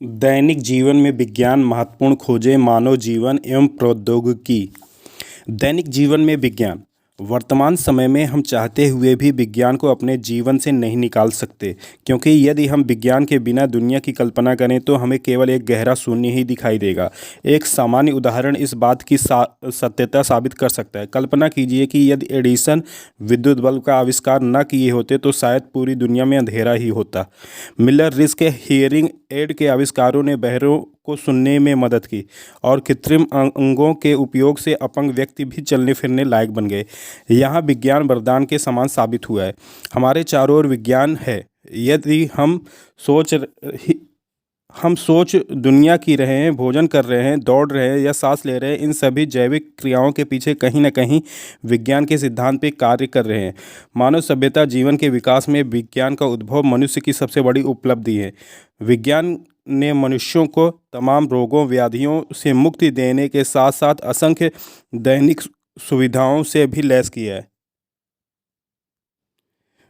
दैनिक जीवन में विज्ञान महत्वपूर्ण खोजें मानव जीवन एवं प्रौद्योगिकी। दैनिक जीवन में विज्ञान। वर्तमान समय में हम चाहते हुए भी विज्ञान को अपने जीवन से नहीं निकाल सकते, क्योंकि यदि हम विज्ञान के बिना दुनिया की कल्पना करें तो हमें केवल एक गहरा शून्य ही दिखाई देगा। एक सामान्य उदाहरण इस बात की सत्यता साबित कर सकता है। कल्पना कीजिए कि यदि एडिसन विद्युत बल्ब का आविष्कार न किए होते तो शायद पूरी दुनिया में अंधेरा ही होता। मिलर रिस के हियरिंग एड के आविष्कारों ने बहरों को सुनने में मदद की और कृत्रिम अंगों के उपयोग से अपंग व्यक्ति भी चलने फिरने लायक बन गए। यहाँ विज्ञान वरदान के समान साबित हुआ है। हमारे चारों ओर विज्ञान है। यदि हम सोच दुनिया की रहे हैं, भोजन कर रहे हैं, दौड़ रहे हैं या सांस ले रहे हैं, इन सभी जैविक क्रियाओं के पीछे कहीं न कहीं विज्ञान के सिद्धांत पे कार्य कर रहे हैं। मानव सभ्यता जीवन के विकास में विज्ञान का उद्भव मनुष्य की सबसे बड़ी उपलब्धि है। विज्ञान ने मनुष्यों को तमाम रोगों व्याधियों से मुक्ति देने के साथ साथ असंख्य दैनिक सुविधाओं से भी लैस किया है।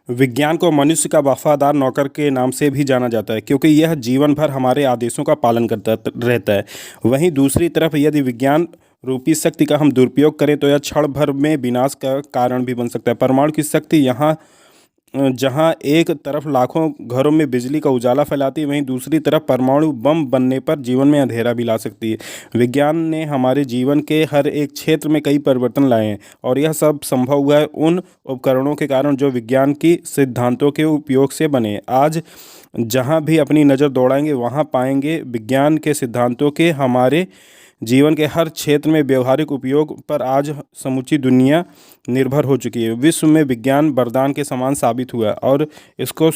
विज्ञान को मनुष्य का वफादार नौकर के नाम से भी जाना जाता है, क्योंकि यह जीवन भर हमारे आदेशों का पालन करता रहता है। वहीं दूसरी तरफ यदि विज्ञान रूपी शक्ति का हम दुरुपयोग करें तो यह क्षण भर में विनाश का कारण भी बन सकता है। परमाणु की शक्ति यहाँ जहाँ एक तरफ लाखों घरों में बिजली का उजाला फैलाती है, वहीं दूसरी तरफ परमाणु बम बनने पर जीवन में अंधेरा भी ला सकती है। विज्ञान ने हमारे जीवन के हर एक क्षेत्र में कई परिवर्तन लाए हैं और यह सब संभव हुआ है उन उपकरणों के कारण जो विज्ञान की सिद्धांतों के उपयोग से बने। आज जहाँ भी अपनी नज़र दौड़ाएंगे वहाँ पाएंगे विज्ञान के सिद्धांतों के हमारे जीवन के हर क्षेत्र में व्यवहारिक उपयोग पर आज समूची दुनिया निर्भर हो चुकी है। विश्व में विज्ञान वरदान के समान साबित हुआ और इसको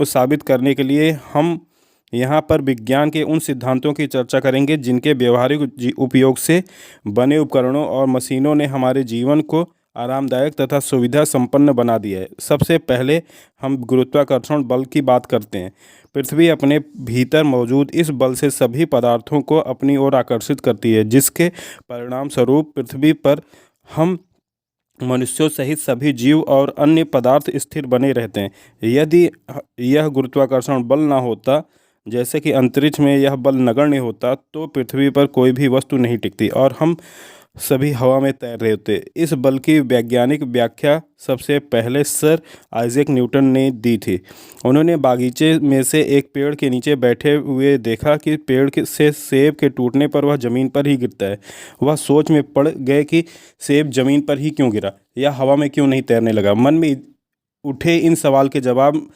साबित करने के लिए हम यहाँ पर विज्ञान के उन सिद्धांतों की चर्चा करेंगे जिनके व्यवहारिक उपयोग से बने उपकरणों और मशीनों ने हमारे जीवन को आरामदायक तथा सुविधा संपन्न बना दिया है। सबसे पहले हम गुरुत्वाकर्षण बल की बात करते हैं। पृथ्वी अपने भीतर मौजूद इस बल से सभी पदार्थों को अपनी ओर आकर्षित करती है, जिसके परिणाम स्वरूप पृथ्वी पर हम मनुष्यों सहित सभी जीव और अन्य पदार्थ स्थिर बने रहते हैं। यदि यह गुरुत्वाकर्षण बल ना होता, जैसे कि अंतरिक्ष में यह बल नगण्य होता, तो पृथ्वी पर कोई भी वस्तु नहीं टिकती और हम सभी हवा में तैर रहे होते। इस बल की वैज्ञानिक व्याख्या सबसे पहले सर आइजैक न्यूटन ने दी थी। उन्होंने बागीचे में से एक पेड़ के नीचे बैठे हुए देखा कि से सेब के टूटने पर वह ज़मीन पर ही गिरता है। वह सोच में पड़ गए कि सेब ज़मीन पर ही क्यों गिरा या हवा में क्यों नहीं तैरने लगा। मन में उठे इन सवाल के जवाब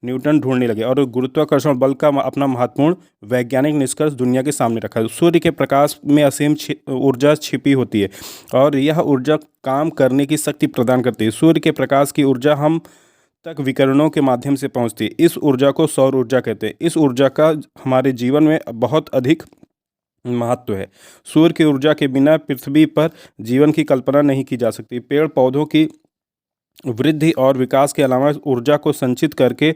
न्यूटन ढूंढने लगे और गुरुत्वाकर्षण बल का अपना महत्वपूर्ण वैज्ञानिक निष्कर्ष दुनिया के सामने रखा। सूर्य के प्रकाश में असीम ऊर्जा छिपी होती है और यह ऊर्जा काम करने की शक्ति प्रदान करती है। सूर्य के प्रकाश की ऊर्जा हम तक विकिरणों के माध्यम से पहुंचती है। इस ऊर्जा को सौर ऊर्जा कहते हैं। इस ऊर्जा का हमारे जीवन में बहुत अधिक महत्व है। सूर्य की ऊर्जा के बिना पृथ्वी पर जीवन की कल्पना नहीं की जा सकती। पेड़ पौधों की वृद्धि और विकास के अलावा ऊर्जा को संचित करके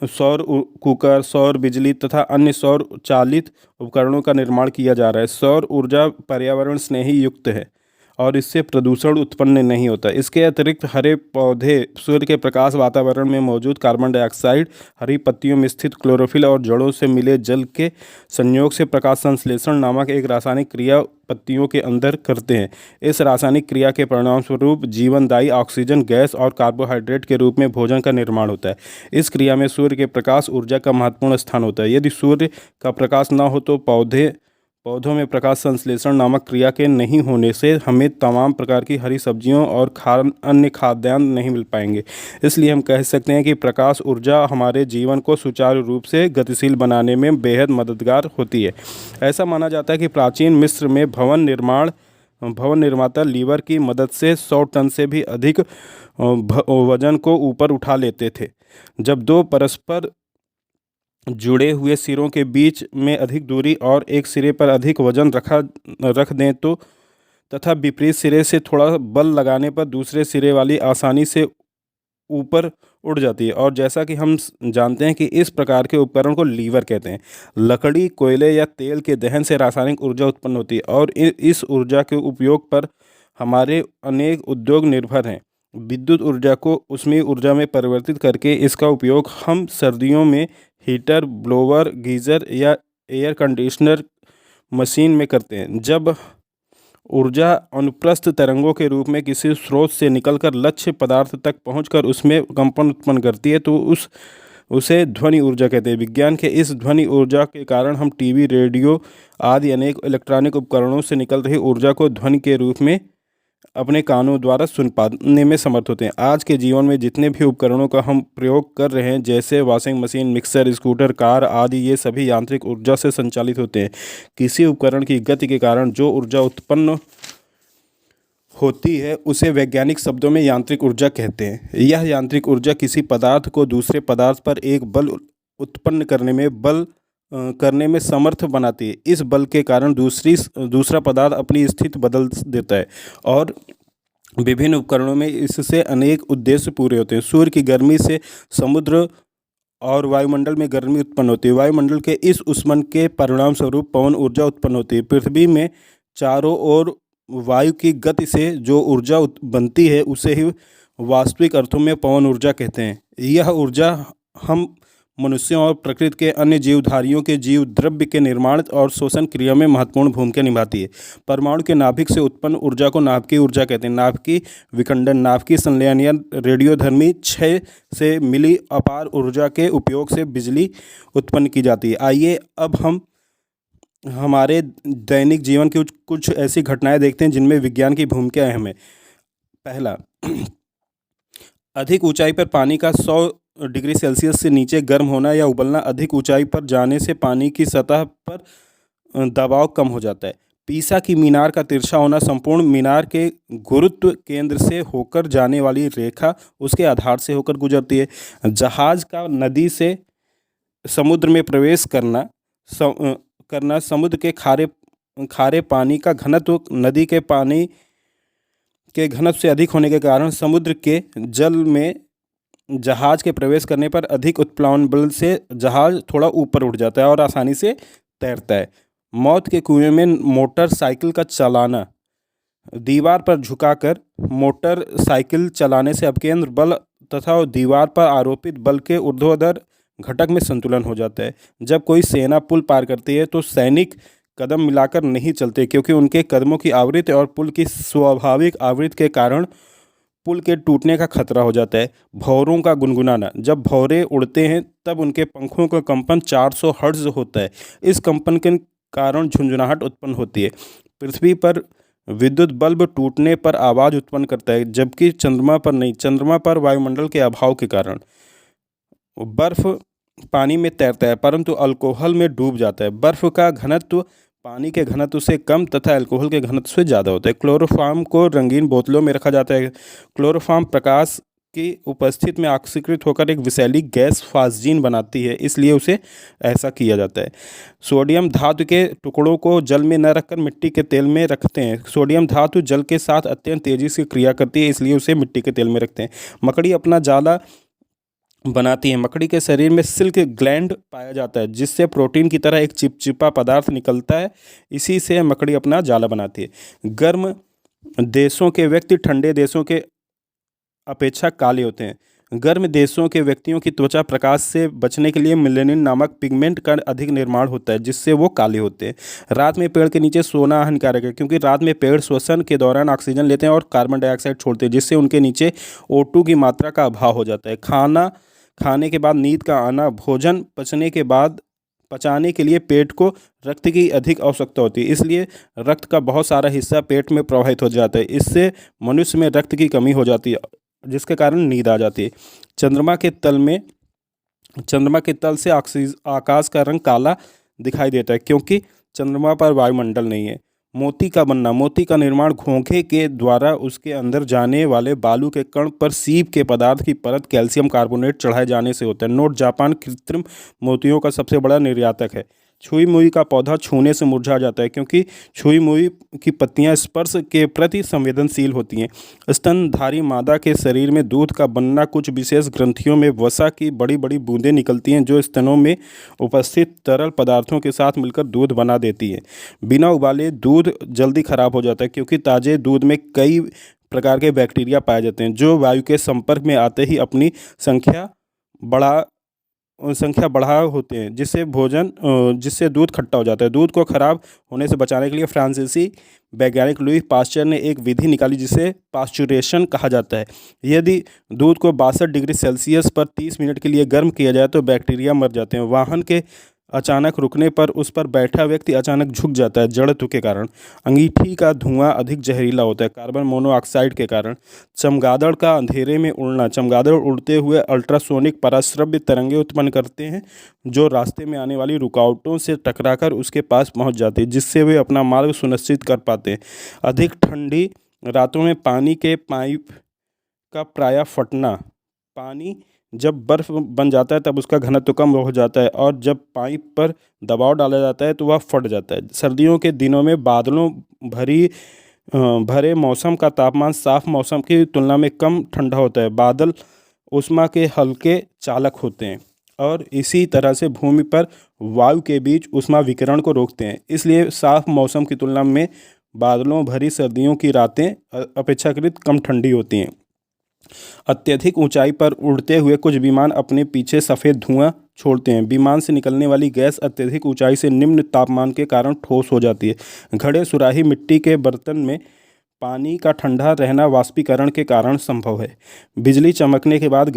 सौर कुकर, सौर बिजली तथा अन्य सौर चालित उपकरणों का निर्माण किया जा रहा है। सौर ऊर्जा पर्यावरण स्नेही युक्त है और इससे प्रदूषण उत्पन्न नहीं होता। इसके अतिरिक्त हरे पौधे सूर्य के प्रकाश वातावरण में मौजूद कार्बन डाइऑक्साइड, हरी पत्तियों में स्थित क्लोरोफिल और जड़ों से मिले जल के संयोग से प्रकाश संश्लेषण नामक एक रासायनिक क्रिया पत्तियों के अंदर करते हैं। इस रासायनिक क्रिया के परिणामस्वरूप जीवनदायी ऑक्सीजन गैस और कार्बोहाइड्रेट के रूप में भोजन का निर्माण होता है। इस क्रिया में सूर्य के प्रकाश ऊर्जा का महत्वपूर्ण स्थान होता है। यदि सूर्य का प्रकाश न हो तो पौधों में प्रकाश संश्लेषण नामक क्रिया के नहीं होने से हमें तमाम प्रकार की हरी सब्जियों और अन्य खाद्यान्न नहीं मिल पाएंगे। इसलिए हम कह सकते हैं कि प्रकाश ऊर्जा हमारे जीवन को सुचारू रूप से गतिशील बनाने में बेहद मददगार होती है। ऐसा माना जाता है कि प्राचीन मिस्र में भवन निर्माता लीवर की मदद से 100 टन से भी अधिक वजन को ऊपर उठा लेते थे। जब दो परस्पर जुड़े हुए सिरों के बीच में अधिक दूरी और एक सिरे पर अधिक वजन रख दें तो तथा विपरीत सिरे से थोड़ा बल लगाने पर दूसरे सिरे वाली आसानी से ऊपर उड़ जाती है। और जैसा कि हम जानते हैं कि इस प्रकार के उपकरण को लीवर कहते हैं। लकड़ी, कोयले या तेल के दहन से रासायनिक ऊर्जा उत्पन्न होती है और इस ऊर्जा के उपयोग पर हमारे अनेक उद्योग निर्भर हैं। विद्युत ऊर्जा को ऊष्मीय ऊर्जा में परिवर्तित करके इसका उपयोग हम सर्दियों में हीटर, ब्लोवर, गीज़र या एयर कंडीशनर मशीन में करते हैं। जब ऊर्जा अनुप्रस्थ तरंगों के रूप में किसी स्रोत से निकलकर लक्ष्य पदार्थ तक पहुंचकर उसमें कंपन उत्पन्न करती है तो उसे ध्वनि ऊर्जा कहते हैं। विज्ञान के इस ध्वनि ऊर्जा के कारण हम टीवी, रेडियो आदि अनेक इलेक्ट्रॉनिक उपकरणों से निकल रही ऊर्जा को ध्वनि के रूप में अपने कानों द्वारा सुन पाने में समर्थ होते हैं। आज के जीवन में जितने भी उपकरणों का हम प्रयोग कर रहे हैं, जैसे washing machine, mixer, scooter, car आदि, ये सभी यांत्रिक ऊर्जा से संचालित होते हैं। किसी उपकरण की गति के कारण जो ऊर्जा उत्पन्न होती है उसे वैज्ञानिक शब्दों में यांत्रिक ऊर्जा कहते हैं। यह यांत्रिक ऊर्जा किसी पदार्थ को दूसरे पदार्थ पर एक बल उत्पन्न करने में समर्थ बनाती है। इस बल के कारण दूसरा पदार्थ अपनी स्थिति बदल देता है और विभिन्न उपकरणों में इससे अनेक उद्देश्य पूरे होते हैं। सूर्य की गर्मी से समुद्र और वायुमंडल में गर्मी उत्पन्न होती है। वायुमंडल के इस ऊष्मन के परिणाम स्वरूप पवन ऊर्जा उत्पन्न होती है। पृथ्वी में चारों ओर वायु की गति से जो ऊर्जा बनती है उसे ही वास्तविक अर्थों में पवन ऊर्जा कहते हैं। यह ऊर्जा हम मनुष्यों और प्रकृति के अन्य जीवधारियों के जीव द्रव्य के निर्माण और शोषण क्रिया में महत्वपूर्ण भूमिका निभाती है। परमाणु के नाभिक से उत्पन्न ऊर्जा को नाभिकीय ऊर्जा कहते हैं। नाभिकीय विखंडन, नाभिकीय संलयन या रेडियोधर्मी क्षय से मिली अपार ऊर्जा के उपयोग से बिजली उत्पन्न की जाती है। आइए अब हम हमारे दैनिक जीवन की कुछ ऐसी घटनाएं देखते हैं जिनमें विज्ञान की भूमिका अहम है। पहला, अधिक ऊंचाई पर पानी का 100 डिग्री सेल्सियस से नीचे गर्म होना या उबलना। अधिक ऊंचाई पर जाने से पानी की सतह पर दबाव कम हो जाता है। पीसा की मीनार का तिरछा होना, संपूर्ण मीनार के गुरुत्व केंद्र से होकर जाने वाली रेखा उसके आधार से होकर गुजरती है। जहाज का नदी से समुद्र में प्रवेश करना, समुद्र के खारे पानी का घनत्व नदी के पानी के घनत्व से अधिक होने के कारण समुद्र के जल में जहाज के प्रवेश करने पर अधिक उत्प्लावन बल से जहाज थोड़ा ऊपर उठ जाता है और आसानी से तैरता है। मौत के कुएं में मोटरसाइकिल का चलाना, दीवार पर झुकाकर मोटरसाइकिल चलाने से अपकेंद्र बल तथा दीवार पर आरोपित बल के ऊर्ध्वाधर घटक में संतुलन हो जाता है। जब कोई सेना पुल पार करती है तो सैनिक कदम मिलाकर नहीं चलते, क्योंकि उनके कदमों की आवृत्ति और पुल की स्वाभाविक आवृत्ति के कारण पुल के टूटने का खतरा हो जाता है। भौरों का गुनगुनाना, जब भौरे उड़ते हैं तब उनके पंखों का कंपन 400 हर्ट्ज होता है। इस कंपन के कारण झुंझुनाहट उत्पन्न होती है। पृथ्वी पर विद्युत बल्ब टूटने पर आवाज़ उत्पन्न करता है, जबकि चंद्रमा पर नहीं। चंद्रमा पर वायुमंडल के अभाव के कारण बर्फ पानी में तैरता है परंतु अल्कोहल में डूब जाता है। बर्फ का घनत्व पानी के घनत्व से कम तथा अल्कोहल के घनत्व से ज़्यादा होता है। क्लोरोफॉर्म को रंगीन बोतलों में रखा जाता है। क्लोरोफॉर्म प्रकाश की उपस्थिति में ऑक्सीकृत होकर एक विषैली गैस फास्जीन बनाती है, इसलिए उसे ऐसा किया जाता है। सोडियम धातु के टुकड़ों को जल में न रखकर मिट्टी के तेल में रखते हैं। सोडियम धातु जल के साथ अत्यंत तेजी से क्रिया करती है, इसलिए उसे मिट्टी के तेल में रखते हैं। मकड़ी अपना जाला बनाती है। मकड़ी के शरीर में सिल्क ग्लैंड पाया जाता है, जिससे प्रोटीन की तरह एक चिपचिपा पदार्थ निकलता है। इसी से मकड़ी अपना जाला बनाती है। गर्म देशों के व्यक्ति ठंडे देशों के अपेक्षा काले होते हैं। गर्म देशों के व्यक्तियों की त्वचा प्रकाश से बचने के लिए मेलानिन नामक पिगमेंट का अधिक निर्माण होता है, जिससे वो काले होते हैं। रात में पेड़ के नीचे सोना हानिकारक है, क्योंकि रात में पेड़ श्वसन के दौरान ऑक्सीजन लेते हैं और कार्बन डाइऑक्साइड छोड़ते हैं, जिससे उनके नीचे O2 की मात्रा का अभाव हो जाता है। खाने के बाद नींद का आना, भोजन पचाने के लिए पेट को रक्त की अधिक आवश्यकता होती है, इसलिए रक्त का बहुत सारा हिस्सा पेट में प्रवाहित हो जाता है। इससे मनुष्य में रक्त की कमी हो जाती है, जिसके कारण नींद आ जाती है। चंद्रमा के तल से आकाश का रंग काला दिखाई देता है, क्योंकि चंद्रमा पर वायुमंडल नहीं है। मोती का बनना, मोती का निर्माण घोंघे के द्वारा उसके अंदर जाने वाले बालू के कण पर सीप के पदार्थ की परत कैल्शियम कार्बोनेट चढ़ाए जाने से होता है। नोट, जापान कृत्रिम मोतियों का सबसे बड़ा निर्यातक है। छुई मुई का पौधा छूने से मुरझा जाता है, क्योंकि छुई मुई की पत्तियां स्पर्श के प्रति संवेदनशील होती हैं। स्तनधारी मादा के शरीर में दूध का बनना, कुछ विशेष ग्रंथियों में वसा की बड़ी बड़ी बूंदें निकलती हैं, जो स्तनों में उपस्थित तरल पदार्थों के साथ मिलकर दूध बना देती हैं। बिना उबाले दूध जल्दी खराब हो जाता है, क्योंकि ताज़े दूध में कई प्रकार के बैक्टीरिया पाए जाते हैं, जो वायु के संपर्क में आते ही अपनी संख्या संख्या बढ़ा होते हैं, जिससे दूध खट्टा हो जाता है। दूध को खराब होने से बचाने के लिए फ्रांसीसी वैज्ञानिक लुई पास्चर ने एक विधि निकाली जिसे पास्चुरेशन कहा जाता है। यदि दूध को 62 डिग्री सेल्सियस पर 30 मिनट के लिए गर्म किया जाए तो बैक्टीरिया मर जाते हैं। वाहन के अचानक रुकने पर उस पर बैठा व्यक्ति अचानक झुक जाता है जड़त्व के कारण। अंगीठी का धुआं अधिक जहरीला होता है कार्बन मोनोऑक्साइड के कारण। चमगादड़ का अंधेरे में उड़ना। चमगादड़ उड़ते हुए अल्ट्रासोनिक पराश्रव्य तरंगें उत्पन्न करते हैं जो रास्ते में आने वाली रुकावटों से टकराकर उसके पास पहुंच जाती है, जिससे वे अपना मार्ग सुनिश्चित कर पाते हैं। अधिक ठंडी रातों में पानी के पाइप का प्रायः फटना। पानी जब बर्फ बन जाता है तब उसका घनत्व कम हो जाता है और जब पाइप पर दबाव डाला जाता है तो वह फट जाता है। सर्दियों के दिनों में बादलों भरे मौसम का तापमान साफ मौसम की तुलना में कम ठंडा होता है। बादल ऊष्मा के हल्के चालक होते हैं और इसी तरह से भूमि पर वायु के बीच ऊष्मा विकिरण को रोकते हैं। इसलिए साफ मौसम की तुलना में बादलों भरी सर्दियों की रातें अपेक्षाकृत कम ठंडी होती हैं। अत्यधिक ऊंचाई पर उड़ते हुए कुछ विमान अपने पीछे सफ़ेद धुआं छोड़ते हैं। विमान से निकलने वाली गैस अत्यधिक ऊंचाई से निम्न तापमान के कारण ठोस हो जाती है। घड़े सुराही मिट्टी के बर्तन में पानी का ठंडा रहना वाष्पीकरण के कारण संभव है। बिजली चमकने के बाद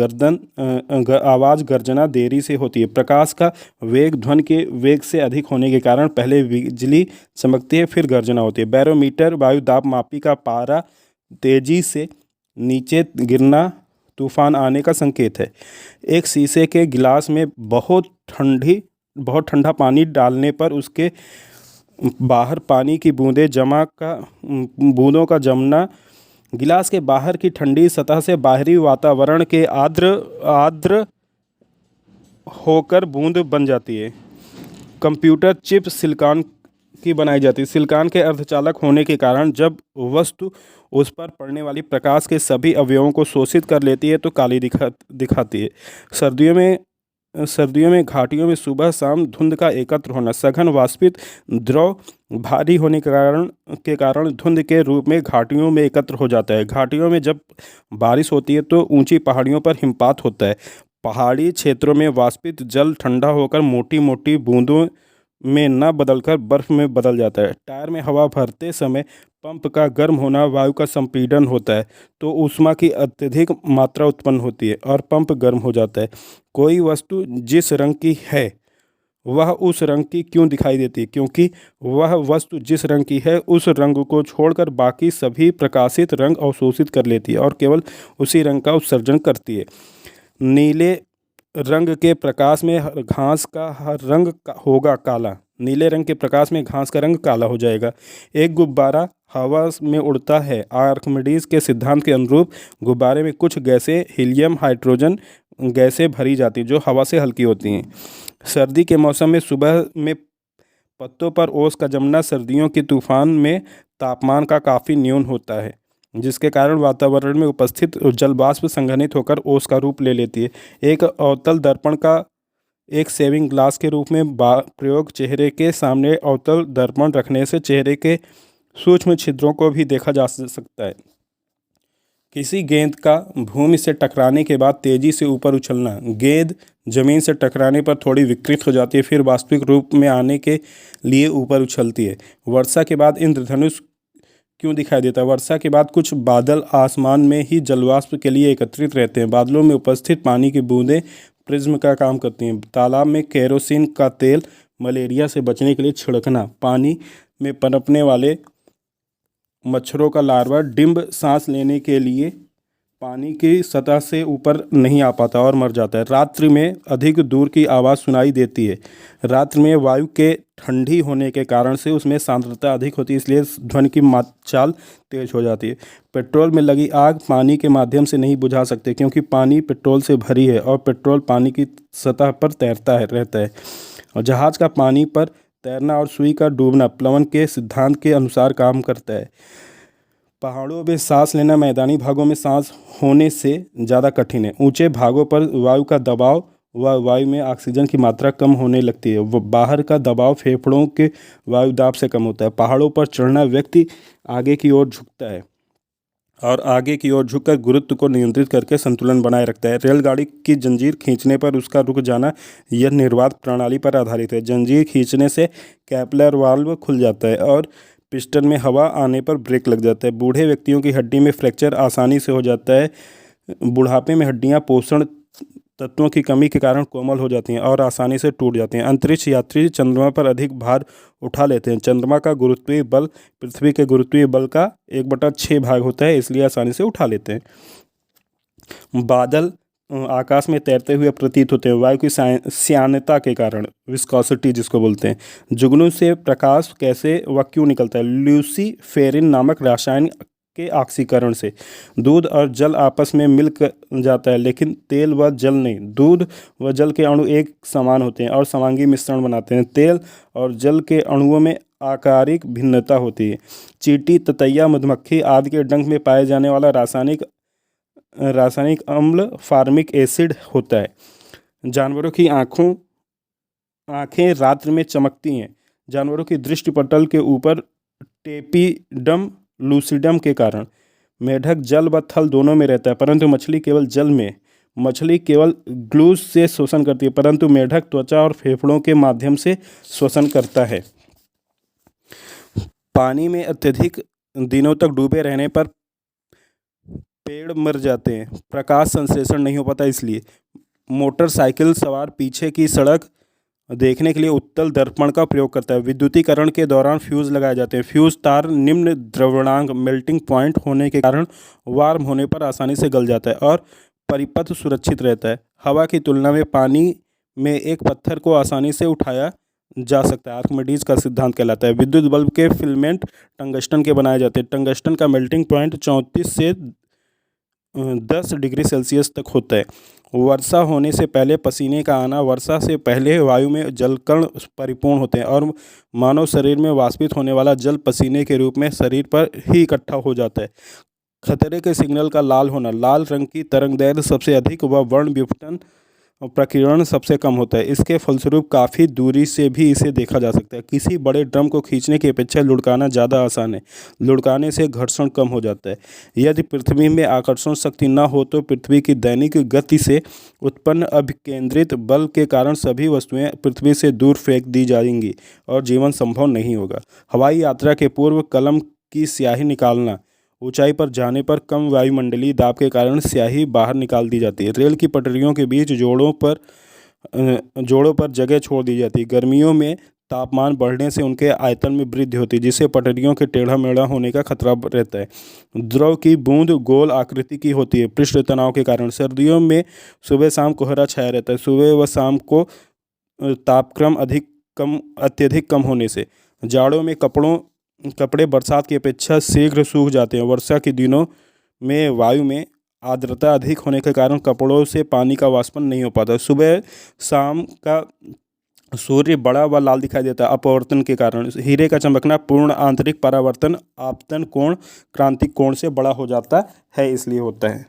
आवाज़ गर्जना देरी से होती है। प्रकाश का वेग ध्वनि के वेग से अधिक होने के कारण पहले बिजली चमकती है फिर गर्जना होती है। बैरोमीटर वायु दाब मापी का पारा तेजी से नीचे गिरना तूफान आने का संकेत है। एक शीशे के गिलास में बहुत ठंडा पानी डालने पर उसके बाहर पानी की बूंदों का जमना गिलास के बाहर की ठंडी सतह से बाहरी वातावरण के आर्द्र होकर बूंद बन जाती है। कंप्यूटर चिप सिलिकॉन की बनाई जाती है। सिलिकॉन के अर्धचालक होने के कारण जब वस्तु उस पर पड़ने वाली प्रकाश के सभी अवयवों को शोषित कर लेती है तो काली दिखाती है। सर्दियों में घाटियों में सुबह शाम धुंध का एकत्र होना। सघन वाष्पित द्रव भारी होने के कारण धुंध के रूप में घाटियों में एकत्र हो जाता है। घाटियों में जब बारिश होती है तो ऊंची पहाड़ियों पर हिमपात होता है। पहाड़ी क्षेत्रों में वाष्पित जल ठंडा होकर मोटी मोटी बूंदों में न बदलकर बर्फ में बदल जाता है। टायर में हवा भरते समय पंप का गर्म होना वायु का संपीड़न होता है तो ऊष्मा की अत्यधिक मात्रा उत्पन्न होती है और पंप गर्म हो जाता है। कोई वस्तु जिस रंग की है वह उस रंग की क्यों दिखाई देती है? क्योंकि वह वस्तु जिस रंग की है उस रंग को छोड़कर बाकी सभी प्रकाशित रंग अवशोषित कर लेती है और केवल उसी रंग का उत्सर्जन करती है। नीले रंग के प्रकाश में घास का रंग होगा काला। नीले रंग के प्रकाश में घास का रंग काला हो जाएगा। एक गुब्बारा हवा में उड़ता है। आर्किमिडीज के सिद्धांत के अनुरूप गुब्बारे में कुछ गैसें हीलियम हाइड्रोजन गैसें भरी जाती जो हवा से हल्की होती हैं। सर्दी के मौसम में सुबह में पत्तों पर ओस का जमना सर्दियों के तूफान में तापमान का काफ़ी न्यून होता है, जिसके कारण वातावरण में उपस्थित जल वाष्प संघनित होकर ओस का रूप ले लेती है। एक अवतल दर्पण का एक सेविंग ग्लास के रूप में प्रयोग चेहरे के सामने अवतल दर्पण रखने से चेहरे के सूक्ष्म छिद्रों को भी देखा जा सकता है। किसी गेंद का भूमि से टकराने के बाद तेजी से ऊपर उछलना। गेंद जमीन से टकराने पर थोड़ी विकृत हो जाती है फिर वास्तविक रूप में आने के लिए ऊपर उछलती है। वर्षा के बाद इंद्रधनुष क्यों दिखाई देता है? वर्षा के बाद कुछ बादल आसमान में ही जलवाष्प के लिए एकत्रित रहते हैं। बादलों में उपस्थित पानी की बूंदें प्रिज्म का काम करती हैं। तालाब में केरोसिन का तेल मलेरिया से बचने के लिए छिड़कना। पानी में पनपने वाले मच्छरों का लार्वा डिंब सांस लेने के लिए पानी की सतह से ऊपर नहीं आ पाता और मर जाता है। रात्रि में अधिक दूर की आवाज़ सुनाई देती है। रात्रि में वायु के ठंडी होने के कारण से उसमें सांद्रता अधिक होती है, इसलिए ध्वनि की चाल तेज हो जाती है। पेट्रोल में लगी आग पानी के माध्यम से नहीं बुझा सकते क्योंकि पानी पेट्रोल से भरी है और पेट्रोल पानी की सतह पर रहता है। और जहाज़ का पानी पर तैरना और सुई का डूबना प्लवन के सिद्धांत के अनुसार काम करता है। पहाड़ों में सांस लेना मैदानी भागों में सांस होने से ज़्यादा कठिन है। ऊंचे भागों पर वायु का दबाव व वायु में ऑक्सीजन की मात्रा कम होने लगती है। वो बाहर का दबाव फेफड़ों के वायु दाब से कम होता है। पहाड़ों पर चढ़ना व्यक्ति आगे की ओर झुकता है। और आगे की ओर झुककर गुरुत्व को नियंत्रित करके संतुलन बनाए रखता है। रेलगाड़ी की जंजीर खींचने पर उसका रुक जाना यह निर्वात प्रणाली पर आधारित है। जंजीर खींचने से कैपलर वाल्व खुल जाता है और पिस्टन में हवा आने पर ब्रेक लग जाता है। बूढ़े व्यक्तियों की हड्डी में फ्रैक्चर आसानी से हो जाता है। बुढ़ापे में हड्डियां पोषण तत्वों की कमी के कारण कोमल हो जाती हैं और आसानी से टूट जाती हैं। अंतरिक्ष यात्री चंद्रमा पर अधिक भार उठा लेते हैं। चंद्रमा का गुरुत्वीय बल पृथ्वी के गुरुत्वीय बल का 1/6 भाग होता है, इसलिए आसानी से उठा लेते हैं। बादल आकाश में तैरते हुए प्रतीत होते हैं वायु की श्यानता के कारण, विस्कोसिटी जिसको बोलते हैं। जुगनू से प्रकाश कैसे व क्यों निकलता है? ल्यूसीफेरिन नामक रसायन के ऑक्सीकरण से। दूध और जल आपस में मिल जाता है, लेकिन तेल व जल नहीं। दूध व जल के अणु एक समान होते हैं और समांगी मिश्रण बनाते हैं। तेल और जल के अणुओं में आकारिक भिन्नता होती है। चींटी, ततैया, मधुमक्खी आदि के डंक में पाए जाने वाला रासायनिक अम्ल फार्मिक एसिड होता है। जानवरों की आँखें रात्रि में चमकती हैं। जानवरों की दृष्टि पटल के ऊपर टेपिडम लूसिडम के कारण। मेढक जल व थल दोनों में रहता है, परंतु मछली केवल जल में। मछली केवल ग्लूस से श्वसन करती है, परंतु मेढक त्वचा और फेफड़ों के माध्यम से श्वसन करता है। पानी में अत्यधिक दिनों तक डूबे रहने पर पेड़ मर जाते हैं, प्रकाश संश्लेषण नहीं हो पाता इसलिए। मोटरसाइकिल सवार पीछे की सड़क देखने के लिए उत्तल दर्पण का प्रयोग करता है। विद्युतीकरण के दौरान फ्यूज लगाए जाते हैं। फ्यूज तार निम्न द्रव्यणांक मेल्टिंग पॉइंट होने के कारण वार्म होने पर आसानी से गल जाता है और परिपथ सुरक्षित रहता है। हवा की तुलना में पानी में एक पत्थर को आसानी से उठाया जा सकता है, आर्किमिडीज का सिद्धांत कहलाता है। विद्युत बल्ब के फिलामेंट टंगस्टन के बनाए जाते हैं। टंगस्टन का मेल्टिंग पॉइंट 34 से 10 डिग्री सेल्सियस तक होता है। वर्षा होने से पहले पसीने का आना। वर्षा से पहले वायु में जलकण परिपूर्ण होते हैं और मानव शरीर में वाष्पित होने वाला जल पसीने के रूप में शरीर पर ही इकट्ठा हो जाता है। खतरे के सिग्नल का लाल होना। लाल रंग की तरंगदैर्घ्य सबसे अधिक व वर्ण विघटन प्रकीर्णन सबसे कम होता है। इसके फलस्वरूप काफ़ी दूरी से भी इसे देखा जा सकता है। किसी बड़े ड्रम को खींचने की अपेक्षा लुढ़काना ज़्यादा आसान है। लुढ़काने से घर्षण कम हो जाता है। यदि पृथ्वी में आकर्षण शक्ति न हो तो पृथ्वी की दैनिक गति से उत्पन्न अभिकेंद्रित बल के कारण सभी वस्तुएं पृथ्वी से दूर फेंक दी जाएंगी और जीवन संभव नहीं होगा। हवाई यात्रा के पूर्व कलम की स्याही निकालना। ऊंचाई पर जाने पर कम वायुमंडलीय दाब के कारण स्याही बाहर निकाल दी जाती है। रेल की पटरियों के बीच जोड़ों पर जगह छोड़ दी जाती है। गर्मियों में तापमान बढ़ने से उनके आयतन में वृद्धि होती है, जिससे पटरियों के टेढ़ा मेढ़ा होने का खतरा रहता है। द्रव की बूंद गोल आकृति की होती है पृष्ठ तनाव के कारण। सर्दियों में सुबह शाम कोहरा छाया रहता है, सुबह व शाम को तापक्रम अत्यधिक कम होने से। जाड़ों में कपड़े बरसात की अपेक्षा शीघ्र सूख जाते हैं। वर्षा के दिनों में वायु में आर्द्रता अधिक होने के कारण कपड़ों से पानी का वाष्पन नहीं हो पाता। सुबह शाम का सूर्य बड़ा व लाल दिखाई देता है अपवर्तन के कारण। हीरे का चमकना पूर्ण आंतरिक परावर्तन आपतन कोण क्रांतिक कोण से बड़ा हो जाता है, इसलिए होता है।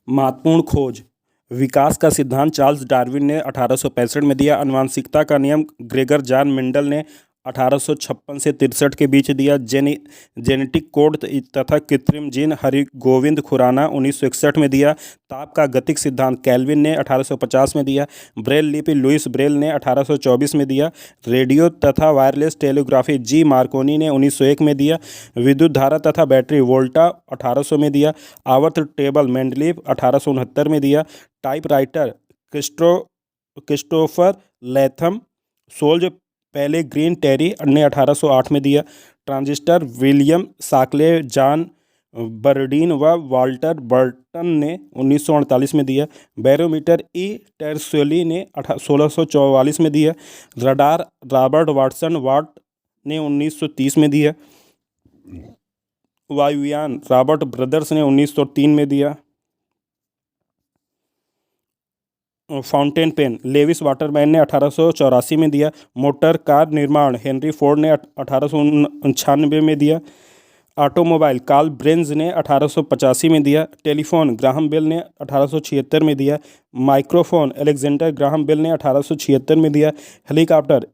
महत्वपूर्ण खोज। विकास का सिद्धांत चार्ल्स डार्विन ने 1865 में दिया। आनुवंशिकता का नियम ग्रेगर जॉन मेंडल ने 1856 से 63 के बीच दिया। जेनेटिक कोड तथा कृत्रिम जीन हरिगोविंद खुराना 1961 में दिया। ताप का गतिक सिद्धांत केल्विन ने 1850 में दिया। ब्रेल लिपि लुइस ब्रेल ने 1824 में दिया। रेडियो तथा वायरलेस टेलीग्राफी जी मार्कोनी ने 1901 में दिया। विद्युत धारा तथा बैटरी वोल्टा 1800 में दिया। आवर्त टेबल मेंडलीव 1869 में दिया। टाइपराइटर क्रिस्टोफर लैथम सोल्ज पहले ग्रीन टेरी ने 1808 में दिया। ट्रांजिस्टर विलियम शाक्ले जॉन बर्डीन व वाल्टर बर्टन ने 1948 में दिया। बैरोमीटर ई टेरसोली ने 1644 में दिया। रडार रॉबर्ट वाटसन वाट ने 1930 में दिया। वायुयान रॉबर्ट ब्रदर्स ने 1903 में दिया। फाउंटेन पेन लेविस वाटरमैन ने 1884 में दिया। मोटर कार निर्माण हेनरी फोर्ड ने 1899 में दिया। ऑटोमोबाइल कार्ल ब्रेंज ने 1885 में दिया। टेलीफोन ग्राहम बेल ने 1876 में दिया। माइक्रोफोन अलेक्जेंडर ग्राहम बेल ने 1876 में दिया। हेलीकॉप्टर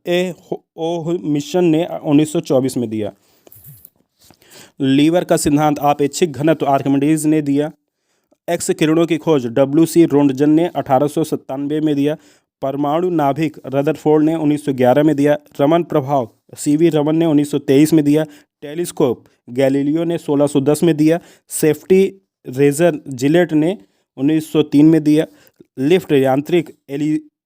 ओ मिशन ने 1924 में दिया। लीवर का सिद्धांत आपेक्षिक घनत्व आर्किमिडीज ने दिया। एक्स किरणों की खोज W.C. रोन्टजन ने 1897 में दिया। परमाणु नाभिक रदरफोर्ड ने 1911 में दिया। रमन प्रभाव C.V. रमन ने 1923 में दिया। टेलीस्कोप गैलीलियो ने 1610 में दिया। सेफ्टी रेजर जिलेट ने 1903 में दिया। लिफ्ट यांत्रिक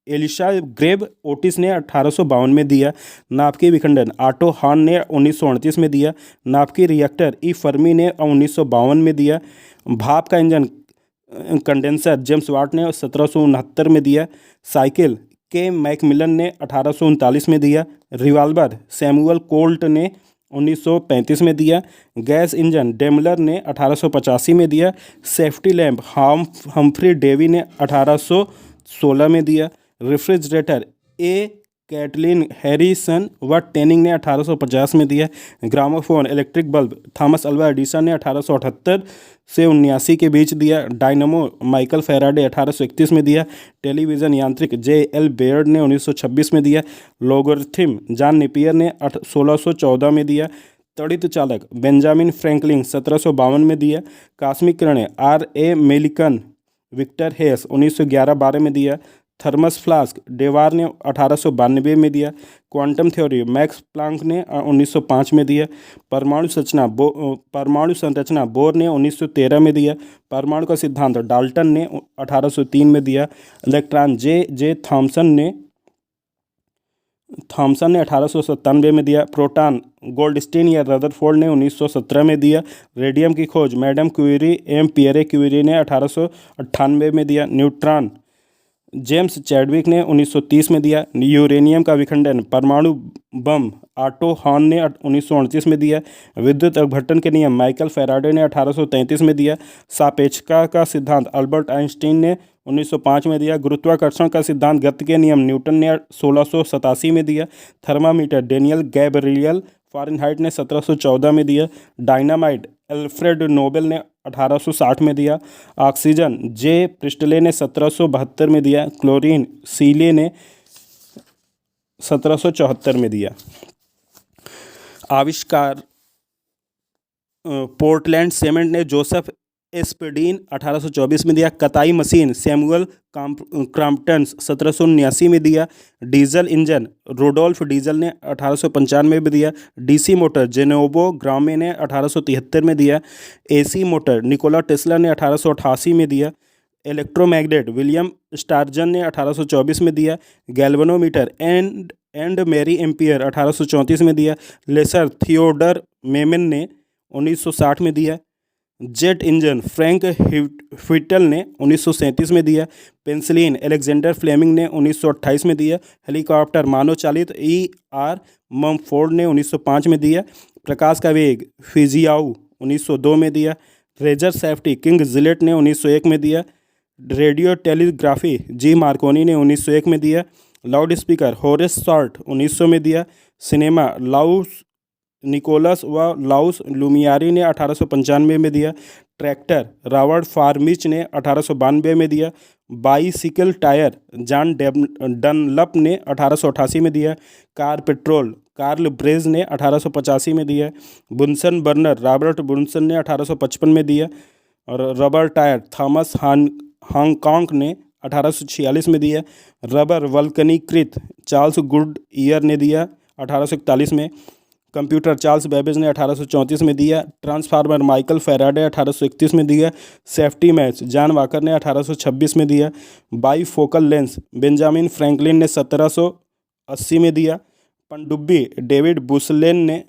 एलिशा ग्रेब ओटिस ने 1852 में दिया। नाभिकीय विखंडन ऑटो हॉर्न ने 1938 में दिया। नाभिकीय रिएक्टर ई फर्मी ने 1952 में दिया। भाप का इंजन कंडेंसर जेम्स वाट ने 1769 में दिया। साइकिल के मैकमिलन ने 1839 में दिया। रिवाल्वर सैमुअल कोल्ट ने 1935 में दिया। गैस इंजन डेमलर ने 1885 में दिया। सेफ्टी लैंप हम्फ्री डेवी ने 1816 में दिया। रेफ्रिजरेटर ए कैटलिन हैरिसन व टेनिंग ने 1850 में दिया। Gramophone electric bulb Thomas Alva Edison ने 1878 से 79 के बीच दिया। डायनमो माइकल फैराडे 1831 में दिया। टेलीविज़न यांत्रिक J.L. बेयर्ड ने 1926 में दिया। लोगरिथम जॉन नेपियर ने 1614 में दिया। तड़ित चालक बेंजामिन फ्रैंकलिन 1752 में दिया। कॉस्मिक किरणें R.A. मेलिकन विक्टर हेस 1911-12 में दिया। थर्मस फ्लास्क डेवार ने 1892 में दिया। क्वांटम थ्योरी मैक्स प्लांक ने 1905 में दिया। परमाणु संरचना बोर ने 1913 में दिया। परमाणु का सिद्धांत डाल्टन ने 1803 में दिया। Electron J.J. थॉमसन ने 1897 में दिया। प्रोटॉन गोल्डस्टीन या रदरफोर्ड ने 1917 में दिया। रेडियम की खोज मैडम क्यूरी एम पियरे क्यूरी ने 1898 में दिया। न्यूट्रॉन जेम्स चैडविक ने 1930 में दिया। यूरेनियम का विखंडन परमाणु बम ऑटो हॉर्न ने 1938 में दिया। विद्युत अपघटन के नियम माइकल फैराडे ने 1833 में दिया। सापेक्षता का सिद्धांत अल्बर्ट आइंस्टीन ने 1905 में दिया। गुरुत्वाकर्षण का सिद्धांत गति के नियम न्यूटन ने 1687 में दिया। थर्मामीटर डेनियल गैब्रियल फ़ारेनहाइट ने 1714 में दिया। डायनामाइट एल्फ्रेड नोबेल ने 1860 में दिया। Oxygen J. प्रिस्टले ने 1772 में दिया। क्लोरीन सीले ने 1774 में दिया। आविष्कार पोर्टलैंड सीमेंट ने जोसेफ एस्पेडीन 1824 में दिया। कताई मशीन सैमुअल क्रॉम्पटन 1779 में दिया। डीजल इंजन रोडोल्फ डीजल ने 1895 में दिया। DC मोटर जेनोबो ग्रामे ने 1873 में दिया। AC मोटर निकोला टेस्ला ने 1888 में दिया। इलेक्ट्रोमैग्नेट विलियम स्टारजन ने 1824 में दिया। गैल्वेनोमीटर एंड मैरी एम्पियर 1834 में दिया। लेसर थियोडर मेमन ने 1960 में दिया। जेट इंजन फ्रैंक व्हिटल ने 1937 में दिया। पेंसिलिन अलेक्जेंडर फ्लेमिंग ने 1928 में दिया। हेलीकॉप्टर मानव चालित E.R. ममफोर्ड ने 1905 में दिया। प्रकाश का वेग फिजियाऊ 1902 में दिया। रेजर सेफ्टी किंग जिलेट ने 1901 में दिया। Radio telegraphy G. मार्कोनी ने 1901 में दिया। लाउड स्पीकर होरेस शॉर्ट 1900 में दिया। सिनेमा लाउस निकोलस व लाउस लुमियारी ने 1895 में दिया। ट्रैक्टर रॉबर्ट फार्मिच ने 1892 में दिया। बाईसिकल टायर जॉन डनलप ने 1888 में दिया। कार पेट्रोल कार्ल ब्रेज ने 1885 में दिया। बुनसन बर्नर रॉबर्ट बुनसन ने 1855 में दिया। और रबर टायर थॉमस हांगकांग ने 1846 में दिया। रबर वल्कनीकृत चार्ल्स गुड ईयर ने दिया 1841 में। कंप्यूटर चार्ल्स बेबेज ने 1834 में दिया। ट्रांसफार्मर माइकल फैराडे 1831 में दिया। सेफ्टी मैच जॉन वॉकर ने 1826 में दिया। बाईफोकल लेंस बेंजामिन फ्रैंकलिन ने 1780 में दिया। पनडुब्बी डेविड बुसलेन ने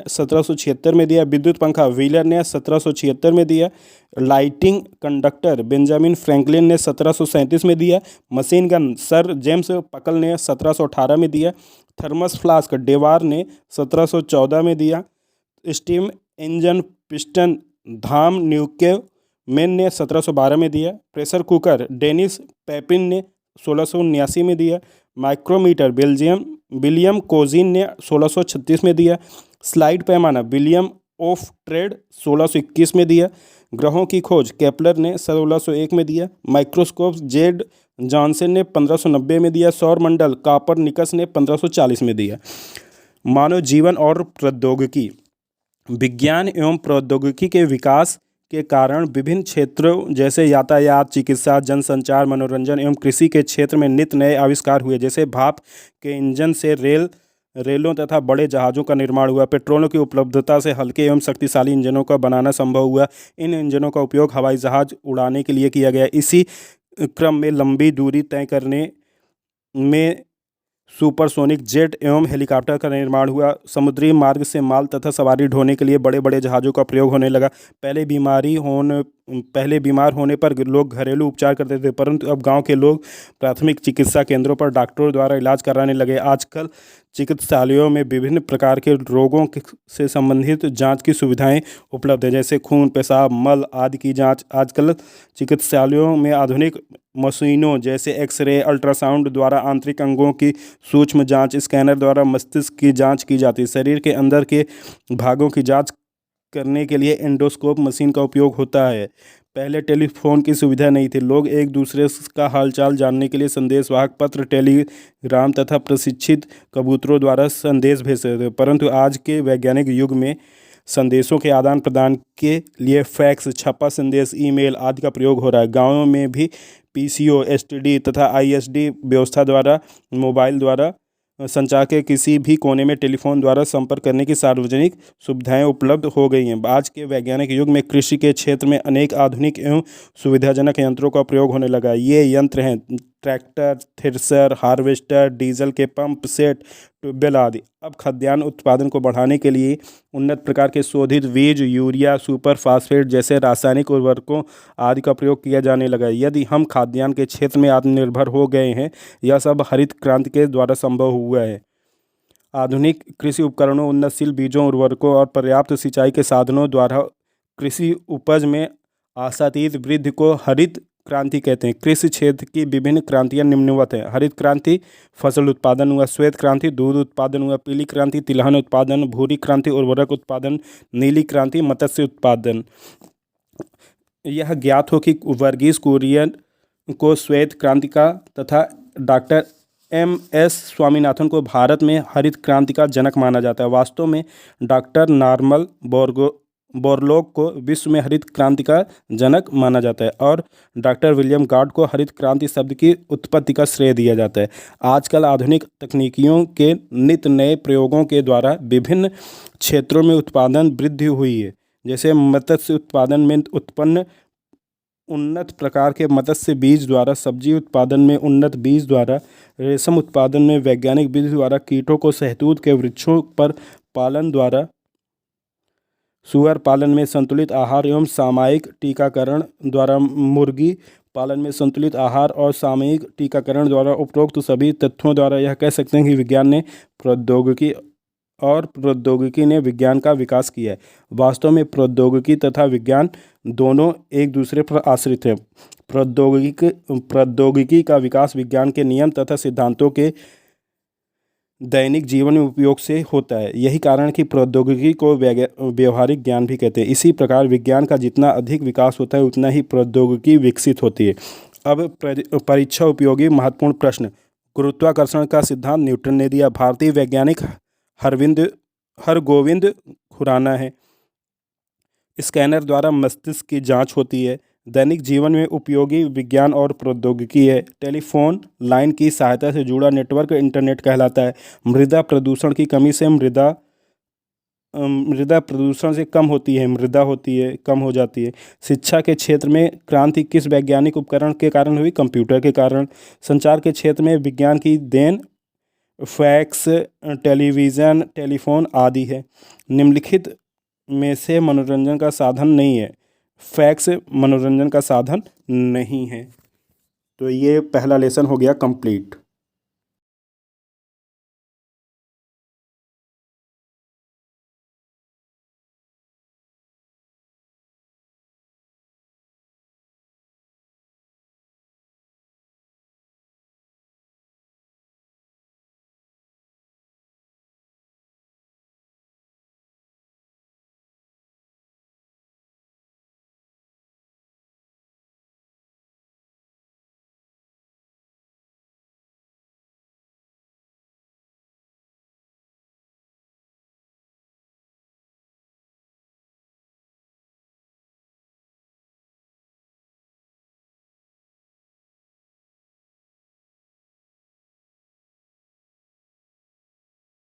1776 में दिया। विद्युत पंखा व्हीलर ने 1776 में दिया। लाइटिंग कंडक्टर बेंजामिन फ्रैंकलिन ने 1737 में दिया। मशीन गन सर जेम्स पकल ने 1718 में दिया। थर्मस फ्लास्क डेवार ने 1714 में दिया। स्टीम इंजन पिस्टन धाम न्यूकेव मेन ने 1712 में दिया। प्रेशर कुकर डेनिस पेपिन ने 1679 में दिया। माइक्रोमीटर विलियम कोजिन ने 1636 में दिया। स्लाइड पैमाना विलियम ऑफ ट्रेड 1621 में दिया। ग्रहों की खोज केपलर ने 1601 में दिया। माइक्रोस्कोप जेड जॉनसन ने 1590 में दिया। सौर मंडल कॉपरनिकस ने 1540 में दिया। मानव जीवन और प्रौद्योगिकी विज्ञान एवं प्रौद्योगिकी के विकास के कारण विभिन्न क्षेत्रों जैसे यातायात, चिकित्सा, जनसंचार, मनोरंजन एवं कृषि के क्षेत्र में नित नए आविष्कार हुए। जैसे भाप के इंजन से रेलों तथा बड़े जहाज़ों का निर्माण हुआ। पेट्रोल की उपलब्धता से हल्के एवं शक्तिशाली इंजनों का बनाना संभव हुआ। इन इंजनों का उपयोग हवाई जहाज़ उड़ाने के लिए किया गया। इसी क्रम में लंबी दूरी तय करने में सुपरसोनिक जेट एवं हेलीकॉप्टर का निर्माण हुआ। समुद्री मार्ग से माल तथा सवारी ढोने के लिए बड़े बड़े जहाज़ों का प्रयोग होने लगा। पहले बीमार होने पर लोग घरेलू उपचार करते थे, परंतु अब गांव के लोग प्राथमिक चिकित्सा केंद्रों पर डॉक्टरों द्वारा इलाज कराने लगे। आजकल चिकित्सालयों में विभिन्न प्रकार के रोगों से संबंधित जांच की सुविधाएं उपलब्ध है, जैसे खून, पेशाब, मल आदि की जांच। आजकल चिकित्सालयों में आधुनिक मशीनों जैसे एक्सरे, अल्ट्रासाउंड द्वारा आंतरिक अंगों की सूक्ष्म जांच, स्कैनर द्वारा मस्तिष्क की जांच की जाती है। शरीर के अंदर के भागों की जांच करने के लिए एंडोस्कोप मशीन का उपयोग होता है। पहले टेलीफोन की सुविधा नहीं थी। लोग एक दूसरे का हालचाल जानने के लिए संदेशवाहक पत्र, टेलीग्राम तथा प्रशिक्षित कबूतरों द्वारा संदेश भेजते थे, परंतु आज के वैज्ञानिक युग में संदेशों के आदान प्रदान के लिए फैक्स, छपा संदेश, ईमेल आदि का प्रयोग हो रहा है। गाँवों में भी पीसीओ, एसटीडी तथा आईएसडी व्यवस्था द्वारा मोबाइल द्वारा संचार के किसी भी कोने में टेलीफोन द्वारा संपर्क करने की सार्वजनिक सुविधाएं उपलब्ध हो गई हैं। आज के वैज्ञानिक युग में कृषि के क्षेत्र में अनेक आधुनिक एवं सुविधाजनक यंत्रों का प्रयोग होने लगा। ये यंत्र हैं ट्रैक्टर, थ्रेशर, हार्वेस्टर, डीजल के पंप सेट, ट्यूबवेल आदि। अब खाद्यान्न उत्पादन को बढ़ाने के लिए उन्नत प्रकार के शोधित बीज, यूरिया, सुपर फास्फेट जैसे रासायनिक उर्वरकों आदि का प्रयोग किया जाने लगा है। यदि हम खाद्यान्न के क्षेत्र में आत्मनिर्भर हो गए हैं, यह सब हरित क्रांति के द्वारा संभव हुआ है। आधुनिक कृषि उपकरणों, उन्नतशील बीजों, उर्वरकों और पर्याप्त सिंचाई के साधनों द्वारा कृषि उपज में आशातीत वृद्धि को हरित क्रांति कहते हैं। कृषि क्षेत्र की विभिन्न क्रांतियां निम्नवत हैं। हरित क्रांति फसल उत्पादन हुआ, श्वेत क्रांति दूध उत्पादन हुआ, पीली क्रांति तिलहन उत्पादन, भूरी क्रांति उर्वरक उत्पादन, नीली क्रांति मत्स्य उत्पादन। यह ज्ञात हो कि वर्गीस कुरियन को श्वेत क्रांति का तथा डॉक्टर एम.एस. स्वामीनाथन को भारत में हरित क्रांति का जनक माना जाता है। वास्तव में डॉक्टर नॉर्मन बोरलॉग को विश्व में हरित क्रांति का जनक माना जाता है और डॉक्टर विलियम गॉड को हरित क्रांति शब्द की उत्पत्ति का श्रेय दिया जाता है। आजकल आधुनिक तकनीकियों के नित नए प्रयोगों के द्वारा विभिन्न क्षेत्रों में उत्पादन वृद्धि हुई है। जैसे मत्स्य उत्पादन में उत्पन्न उन्नत प्रकार के मत्स्य बीज द्वारा, सब्जी उत्पादन में उन्नत बीज द्वारा, रेशम उत्पादन में वैज्ञानिक विधि द्वारा, कीटों को शहतूत के वृक्षों पर पालन द्वारा, सुअर पालन में संतुलित आहार एवं सामयिक टीकाकरण द्वारा, मुर्गी पालन में संतुलित आहार और सामयिक टीकाकरण द्वारा, उपरोक्त सभी तथ्यों द्वारा यह कह सकते हैं कि प्रौद्योगिकी ने विज्ञान का विकास किया है। वास्तव में प्रौद्योगिकी तथा विज्ञान दोनों एक दूसरे पर आश्रित हैं। प्रौद्योगिकी का विकास विज्ञान के नियम तथा सिद्धांतों के दैनिक जीवन में उपयोग से होता है। यही कारण है कि प्रौद्योगिकी को व्यवहारिक ज्ञान भी कहते हैं। इसी प्रकार विज्ञान का जितना अधिक विकास होता है, उतना ही प्रौद्योगिकी विकसित होती है। अब परीक्षा उपयोगी महत्वपूर्ण प्रश्न। गुरुत्वाकर्षण का सिद्धांत न्यूटन ने दिया। भारतीय वैज्ञानिक हरगोविंद खुराना है। स्कैनर द्वारा मस्तिष्क की जांच होती है। दैनिक जीवन में उपयोगी विज्ञान और प्रौद्योगिकी है। टेलीफोन लाइन की सहायता से जुड़ा नेटवर्क इंटरनेट कहलाता है। मृदा प्रदूषण की कमी से मृदा प्रदूषण से कम होती है, मृदा होती है कम हो जाती है। शिक्षा के क्षेत्र में क्रांति किस वैज्ञानिक उपकरण के कारण हुई? कंप्यूटर के कारण। संचार के क्षेत्र में विज्ञान की देन फैक्स, टेलीविज़न, टेलीफोन आदि है। निम्नलिखित में से मनोरंजन का साधन नहीं है। फैक्स मनोरंजन का साधन नहीं है। तो ये पहला लेसन हो गया कंप्लीट।